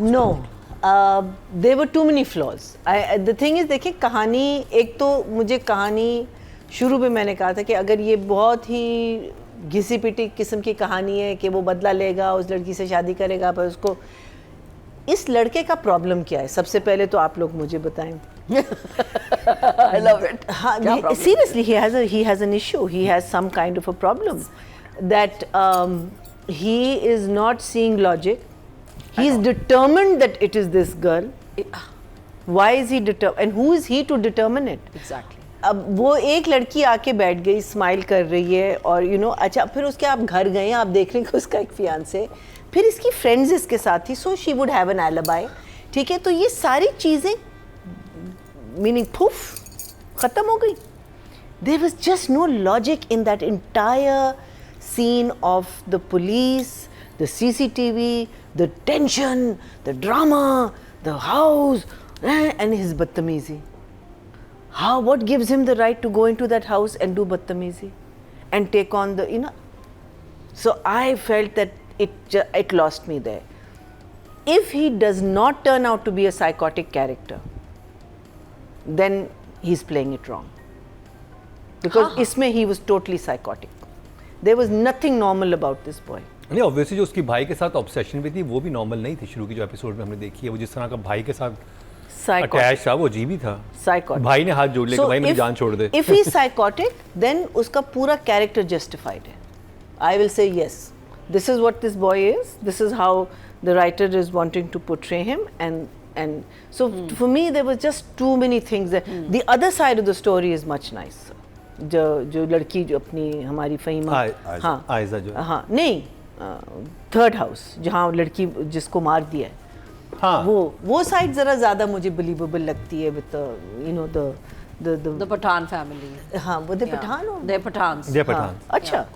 No, there were too many flaws. The thing is, देखिए कहानी, एक तो मुझे कहानी शुरू में मैंने कहा था कि अगर ये बहुत ही घिसी पिटी किस्म की कहानी है कि वो बदला लेगा, उस लड़की से शादी करेगा, पर उसको, इस लड़के का प्रॉब्लम क्या है सबसे पहले तो आप लोग मुझे बताएं. I love it. हाँ, seriously, he has an issue. He has some kind of a problem that he is not seeing logic. He is determined that it is this girl. Why is he determined? And who is he to determine it? Exactly. अब वो एक लड़की आके बैठ गई, smile कर रही है, और अच्छा, फिर उसके आप घर गए, आप देख रहे हैं कि उसका एक फियांसे, फिर इसकी फ्रेंड्स इसके साथ थी, so she would have an alibi. ठीक है, तो ये सारी चीज़ें मीनिंग पुफ खत्म हो गई. There was just no logic in that entire scene of the police, the CCTV, the tension, the drama, the house, and his बदतमीजी. How, what gives him the right to go into that house and do badtamizi and take on the, so I felt that it lost me there. If he does not turn out to be a psychotic character, then he's playing it wrong, because isme he was totally psychotic. There was nothing normal about this boy. नहीं, obviously जो उसकी भाई के साथ obsession भी थी वो भी नॉर्मल नहीं थी. शुरू की जो एपिसोड में हमने देखी है, वो जिस तरह का भाई के साथ अटैच था, वो अजीब ही था. Psychotic. भाई ने हाथ जोड़ लिया कि भाई मेरी जान छोड़ दे. If he's psychotic, then उसका पूरा character justified है. I will say yes. This is what this boy is. This is how the writer is wanting to portray him, and so for me there was just too many things. The other side of the story is much nicer. जो लड़की जो अपनी हमारी फहीमा, हाँ आयजा जो, हाँ नहीं, third house जहाँ लड़की जिसको मार दिया है, हाँ, वो साइड जरा ज्यादा मुझे बिलीवेबल लगती है, विद The Pathan family. हाँ, वो पठान हो, They're Pathans. जय पठान. अच्छा,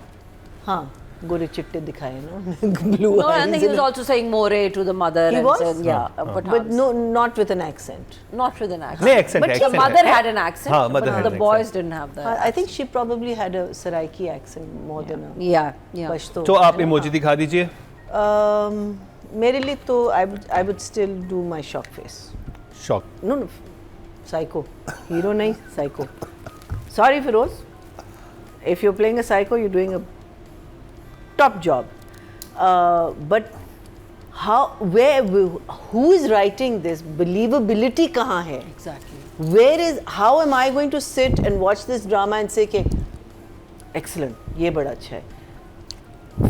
हाँ, गोरे चिट्टे दिखाए ना, blue No, eyes. and he was also saying more to the mother. He and was? said, yeah, But Pathans. no, not with an accent. Not with an accent. नहीं, accent But है, the accent mother है. had an accent, हाँ, mother but had the an boys accent. didn't have that. I think she probably had a Saraiki accent more than a Yeah, yeah. Pashto. तो आप emoji दिखा दीजिए. मेरे लिए तो I would still do my shock face. Shock. No, psycho. Hero नहीं, psycho. Sorry, Feroz. If you're playing a psycho, you're doing a top job. But who is writing this? Believability कहाँ है? Exactly. How am I going to sit and watch this drama and say कि excellent, ये बड़ा अच्छा है.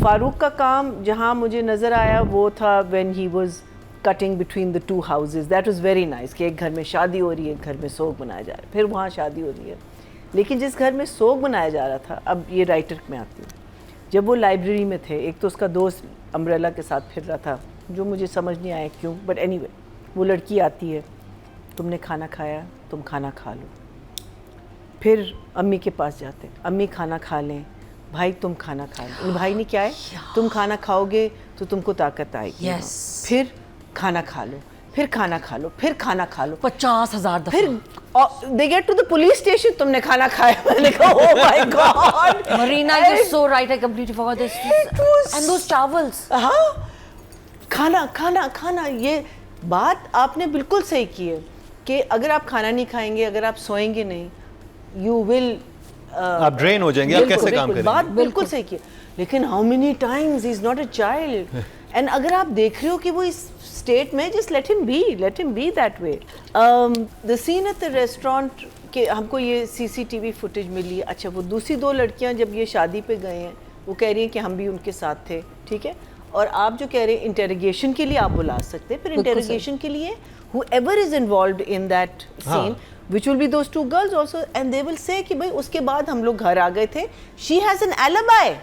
फारूक का काम जहाँ मुझे नज़र आया वो था when he was cutting between the two houses. That was very nice कि एक घर में शादी हो रही है, एक घर में सोग मनाया जा रहा है, फिर वहाँ शादी हो रही है. लेकिन जिस घर में सोग मनाया जा रहा था, अब ये राइटर में आती हूँ, जब वो लाइब्रेरी में थे, एक तो उसका दोस्त अम्ब्रेला के साथ फिर रहा था, जो मुझे समझ नहीं आया क्यों, बट एनीवे, वो लड़की आती है, तुमने खाना खाया, तुम खाना खा लो. फिर अम्मी के पास जाते, अम्मी खाना खा लें, भाई तुम खाना खा लो. भाई ने क्या है, तुम खाना खाओगे तो तुमको ताकत आएगी. Yes. फिर खाना खा लो, फिर खाना खा लो, फिर खाना खा लो. 50,000 दफा. फिर they get to the police station, तुमने खाना खाया. मैंने कहा oh my god. Marina, you're so right. I completely forgot this. And those towels. हाँ, खाना खाना खाना, ये बात आपने बिल्कुल सही की है कि अगर आप खाना नहीं खाएंगे, अगर आप सोएंगे नहीं, you will आप ड्रेन हो जाएंगे. आप कैसे काम करेंगे? बात बिल्कुल सही की. लेकिन how many times he's not a child. And अगर आप देख रहे हो कि वो इस स्टेट में, just let him be that way. The scene at the restaurant कि हमको ये CCTV फुटेज मिली. अच्छा, वो दूसरी दो लड़कियां जब ये शादी पे गए हैं, वो कह रही हैं कि हम भी उनके साथ थे, ठीक है. और आप जो कह रहे हैं इंटेरोगेशन के लिए आप बुला सकते हैं, फिर इंटेरोगेशन के लिए whoever is involved in that scene, which will be those two girls also, and they will say कि भाई उसके बाद हम लोग घर आ गए थे. She has an alibi.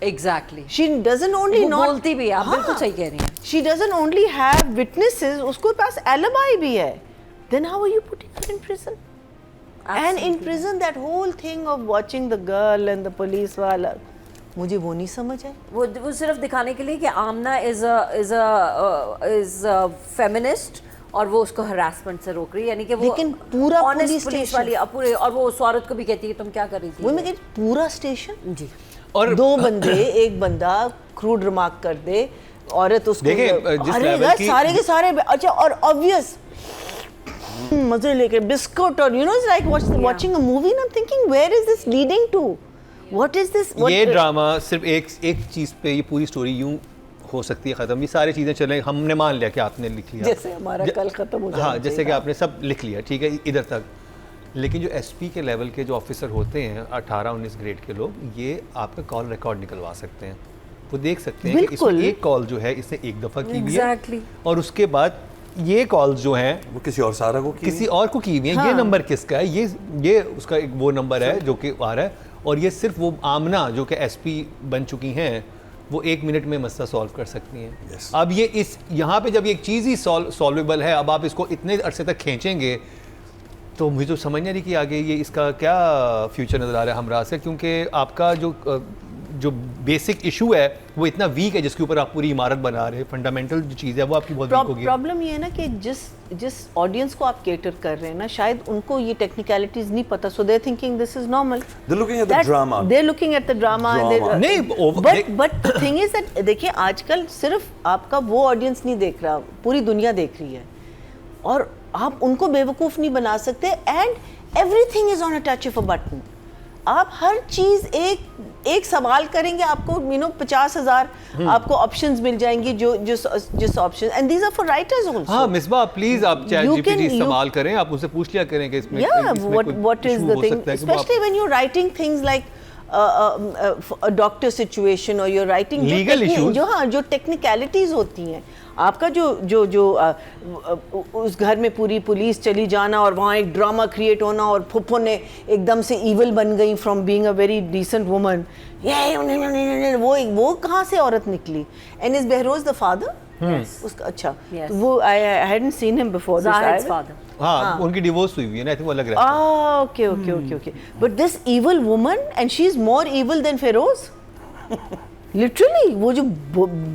Exactly. She doesn't only not बोलती भी है, आप बिल्कुल सही कह रही हैं. She doesn't only have witnesses, उसके पास alibi भी है. Then how are you putting her in prison? And in prison, that whole thing of watching the girl and the police वाला, मुझे वो नहीं समझ आया. वो सिर्फ दिखाने के लिए कि आमना is a feminist और वो उसको हरासमेंट से रोक रही है, यानी कि वो लेकिन पूरा पुलिस वाली पूरे, और वो उस औरत को भी कहती है कि तुम क्या कर रही थी. वो मैं कहती पूरा स्टेशन जी. और दो बंदे, एक बंदा क्रूड रिमार्क कर दे, औरत उसको देखिए, जिस अरे level यार की- सारे के सारे अच्छा और ऑब्वियस मजे लेके बिस्कुट और you know it's like watching a movie and I am thinking where is this leading to what is this ये ड्रामा सिर्फ एक चीज़ पे ये पूरी स्टोरी यूं हो सकती है ख़त्म। ये सारी चीज़ें चलें, हमने मान लिया कि आपने लिख लिया, जैसे हमारा कल खत्म हो जाना हाँ, जैसे चाहिए कि था। आपने सब लिख लिया, ठीक है इधर तक। लेकिन जो एसपी के लेवल के जो ऑफिसर होते हैं 18-19 ग्रेड के लोग, ये आपका कॉल रिकॉर्ड निकलवा सकते हैं। वो देख सकते हैं कि इसमें बिल्कुल। एक कॉल जो है इसने एक दफ़ा की हुई है Exactly. और उसके बाद ये कॉल्स जो हैं वो किसी और सारा को किसी और को की हुई है। ये हाँ। नंबर किसका है? ये उसका एक वो नंबर है जो कि आ रहा है, और ये सिर्फ वो आमना जो कि एसपी बन चुकी हैं वो 1 मिनट में मसला सॉल्व कर सकती हैं। Yes. अब ये इस यहाँ पे जब ये एक चीज़ ही सॉल्वेबल है, अब आप इसको इतने अरसे तक खींचेंगे तो मुझे तो समझ नहीं रही कि आगे ये इसका क्या फ्यूचर नज़र आ रहा है हमरा से, क्योंकि आपका जो बेसिक इशू है वो इतना वीक है जिसके ऊपर आप पूरी इमारत बना रहे हैं। फंडामेंटल जो चीज़ है वो आपकी बहुत वीक होगी। प्रॉब्लम ये है ना कि जिस ऑडियंस को आप केटर कर रहे हैं ना, शायद उनको ये टेक्निकलिटीज नहीं पता, so they thinking this is normal, They're looking at the drama. they're looking at the drama Drama. नहीं, but the thing is that देखिए आजकल सिर्फ आपका वो ऑडियंस नहीं देख रहा, पूरी दुनिया देख रही है और आप उनको बेवकूफ़ नहीं बना सकते। And everything is on a touch of a button. आप हर चीज़ एक सवाल करेंगे, आपको 50,000 आपको ऑप्शंस मिल जाएंगी, जो option, and these are for writers also. हाँ मिसबा, प्लीज आप चैट You जीपीटी can- इस्तेमाल करें, आप उससे पूछ लिया करें कि इसमें Yeah, इसमें कोई what is issue the हो thing, सकता है कि वो आप- especially when you're writing things like a doctor situation or you're writing Legal issues. जो टेक्निकलिटीज होती हैं, आपका जो उस घर में पूरी पुलिस चली जाना और वहाँ एक ड्रामा क्रिएट होना और फुप्पो ने एकदम से इविल बन गई from being a very decent woman, ये वो कहाँ से औरत निकली? And is Behroz the father उसका? अच्छा, Yes. तो वो I hadn't seen him before Zahid's father. हाँ उनकी डिवोर्स हुई है ना, आई थिंक वो अलग रहता है। Okay. But this evil woman, and she's more evil than Feroz. Literally, वो जो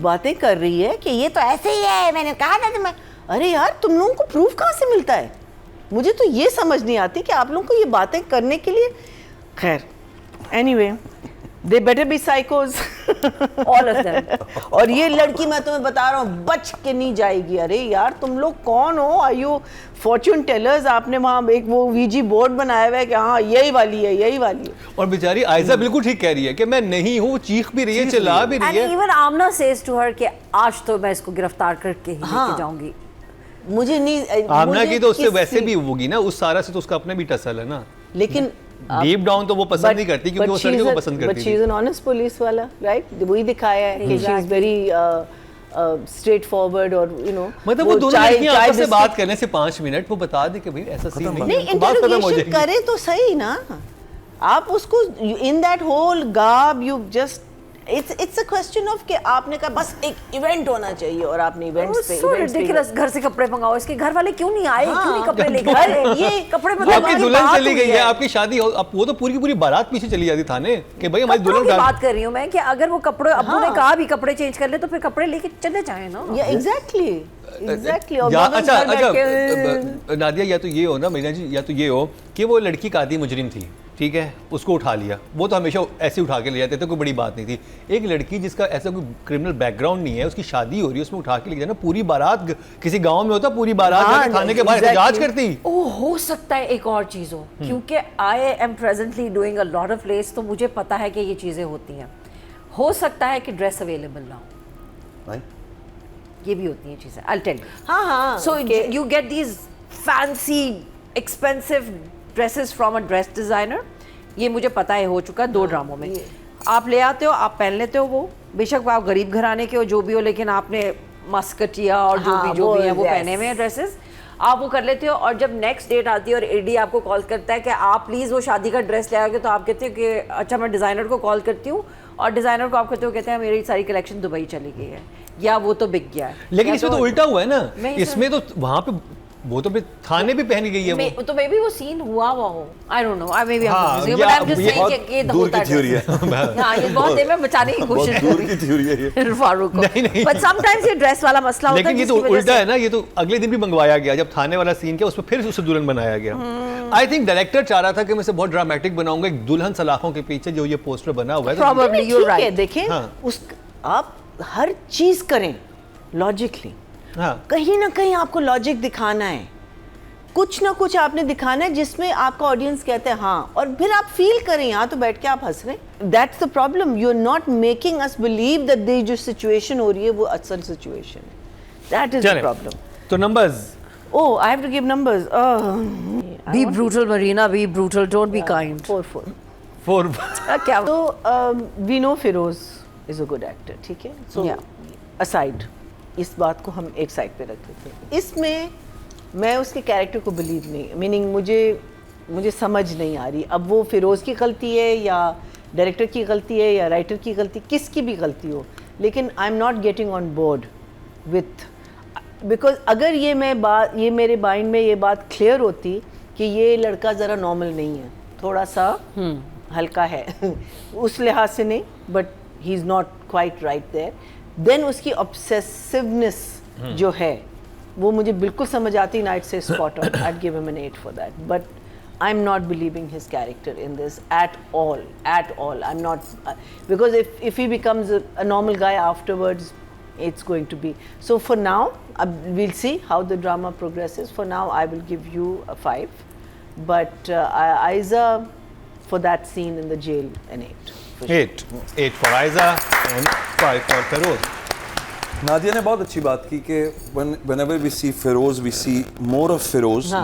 बातें कर रही है कि ये तो ऐसे ही है, मैंने कहा था तुम्हें। अरे यार, तुम लोगों को प्रूफ कहाँ से मिलता है? मुझे तो ये समझ नहीं आती कि आप लोगों को ये बातें करने के लिए। खैर, anyway, they better be psychos. All of them. और ये लड़की मैं तुम्हें बता रहा हूँ बच के नहीं जाएगी। अरे यार तुम लोग कौन हो? Are you fortune tellers? आपने वहाँ एक वो वीजी बोर्ड बनाया हुआ है कि हाँ यही वाली है। और बेचारी आयजा बिल्कुल ठीक कह रही है कि मैं नहीं हूँ, चीख भी रही है, चिल्ला भी And रही है। even Amna says to her कि आज तो मैं इसको गिरफ्तार करके ही हाँ। लेके जाऊंगी। मुझे नहीं, आमना मुझे की तो उससे किसी- वैसे भी होगी ना, उस सारा से तो उसका अपने भी टसल है ना। लेकिन डीप डाउन तो वो पसंद नहीं करती क्योंकि वो लड़के को पसंद करती but she is an honest police वाला, राइट? वही दिखाया है कि she is very straight forward और यू नो मतलब वो दोनों लड़कियां आपस से बात करने से 5 मिनट वो बता दे कि भाई ऐसा सीन नहीं नहीं, है, बात खत्म हो इंटरोगेशन जाएगी। करे तो सही ना। आप उसको इन दैट होल गाब you just it's a question of कि आपने कहा बस एक इवेंट होना चाहिए और आपने इवेंट्स पे So ridiculous, घर से कपड़े मंगाओ, इसके घर वाले क्यों नहीं आए? क्यों नहीं कपड़े लेके घर आए? ये कपड़े वो मतलब आपकी हमारी दुल्हन बात चली हुई गई है, आपकी शादी हो, अब वो तो पूरी की पूरी बारात पीछे चली जाती थाने कि भाई हमारी कपड़ों दुल्हन की का- बात कर रही हूँ मैं कि अगर वो कपड़े अब्बू ने कहा भी कपड़े चेंज कर ले तो फिर कपड़े लेके चले जाए ना। या एग्जैक्टली और या मगर अच्छा घर बैठ अच्छा के- नादिया, या तो ये हो ना मीना जी, या तो ये हो कि वो लड़की कादी मुजरिम थी, ठीक है, उसको उठा लिया, वो तो हमेशा ऐसे उठा के ले जाते थे, कोई बड़ी बात नहीं थी। एक लड़की जिसका ऐसा कोई क्रिमिनल बैकग्राउंड नहीं है, उसकी शादी हो रही है, उसमें उठा के ले जाना, पूरी बारात किसी गांव में होता पूरी बारात हाँ, जाके थाने के बाहर exactly. एहतजाज करती। ओ हो सकता है एक और चीज़ हो, क्योंकि I am presently doing a lot of place, तो मुझे पता है कि ये चीज़ें होती हैं। हो सकता है कि ड्रेस अवेलेबल ना हो, Right? ये भी होती हैं चीज़ें। I tell you. हाँ So you get these fancy, expensive dresses from a dress designer. ये मुझे पता है, हो चुका है 2 ड्रामों में। आप ले आते हो, आप पहन लेते हो, वो बेशक आप गरीब घराने के हो जो भी हो, लेकिन आपने मस्कटिया और जो हाँ, भी है वो yes. पहने हुए हैं ड्रेसेस, आप वो कर लेते हो। और जब नेक्स्ट डेट आती है और एडी आपको कॉल करता है कि आप प्लीज़ वो शादी का ड्रेस ले आओगे, तो आप कहते हो कि अच्छा मैं डिज़ाइनर को कॉल करती हूँ, और डिज़ाइनर को आप कहते हैं मेरी सारी कलेक्शन दुबई चली गई है या वो तो बिक गया है। लेकिन या इसमें तो उल्टा हुआ है ना, मैं इसमें तो वहां पे वो तो थाने भी पहन गई है वो। तो मे बी वो सीन हुआ हो, I don't know, I may be हाँ, बट ये आई एम जस्ट ये सेइंग कि ये दूर की थ्योरी है। हां ये बहुत देर में बचाने की बहुत कोशिश दूर की थ्योरी है ये। फारूक को। नहीं। बट समटाइम्स ये ड्रेस वाला मसला होता है, लेकिन ये तो जिसकी वजह उल्टा से- है ना, ये तो अगले दिन भी मंगवाया गया जब थाने वाला सीन किया, उसमें फिर उसे दुल्हन बनाया गया। आई थिंक डायरेक्टर चाह रहा था कि मैं इसे बहुत ड्रामेटिक बनाऊंगा, एक दुल्हन सलाखों के पीछे जो ये पोस्टर बना हुआ है। Probably you're ठीक है, right. देखें हाँ। उस आप हर चीज़ करें लॉजिकली, हाँ कहीं ना कहीं आपको लॉजिक दिखाना है, कुछ ना कुछ आपने दिखाना है जिसमें आपका ऑडियंस कहते हैं हाँ, और फिर आप फील करें, यहाँ तो बैठ के आप हंस रहे हैं। That's the problem, you are not making us believe that ये जो सिचुएशन हो रही है वो असल सिचुएशन है। दैट इज द चलें, प्रॉब्लम। तो numbers Oh, I have to give numbers. Be brutal, Marina. Be brutal. Don't be kind. 4. 4 क्या So we know Feroz is a good actor, ठीक है? So Yeah. aside, इस बात को हम एक साइड पे रख लेते हैं। इसमें मैं उसके कैरेक्टर को बिलीव नहीं, मीनिंग मुझे समझ नहीं आ रही। अब वो फिरोज़ की गलती है या डायरेक्टर की गलती है या राइटर की गलती, किसकी भी गलती हो, लेकिन I am not getting on board with, because अगर ये मेरे माइंड में ये बात क्लियर होती कि ये लड़का ज़रा नॉर्मल नहीं है, थोड़ा सा हल्का है उस लिहाज से नहीं, but he is not quite right there, then उसकी ऑब्सेसिवनेस जो है वो मुझे बिल्कुल समझ आती, नाइट से spot on, I give him an 8 for that, but I am not believing his character in this at all, I am not, because if he becomes a normal guy afterwards, it's going to be. So for now, we'll see how the drama progresses. For now, I will give you a 5, but Aiza, for that scene in the jail, an 8. For sure. 8 for Aiza and 5 for Feroz. Nadia ने बहुत अच्छी बात की कि whenever we see Feroz, we see more of Feroz, हाँ.